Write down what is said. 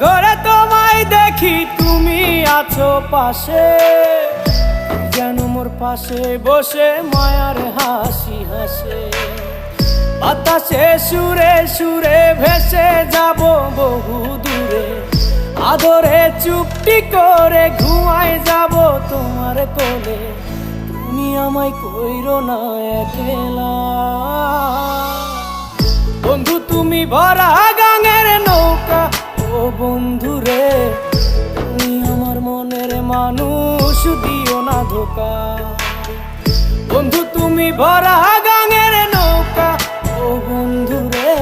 ঘরে তোমায় দেখি তুমি আছো পাশে, যেন মোর পাশে বসে মায়ার হাসি হাসে। বাতাসে সুরে সুরে ভেসে যাব বহু দূরে, আদরে চুপটি করে ঘুমায় যাব তোমার কোলে। তুমি আমায় কইরো না একলা বন্ধু, তুমি ভরা গাঙের নৌকা। ও বন্ধু রে, তুমি আমার মনের মানুষ, দিও না ধোকা। বন্ধু তুমি ভরা গাঙের নৌকা, ও বন্ধু রে।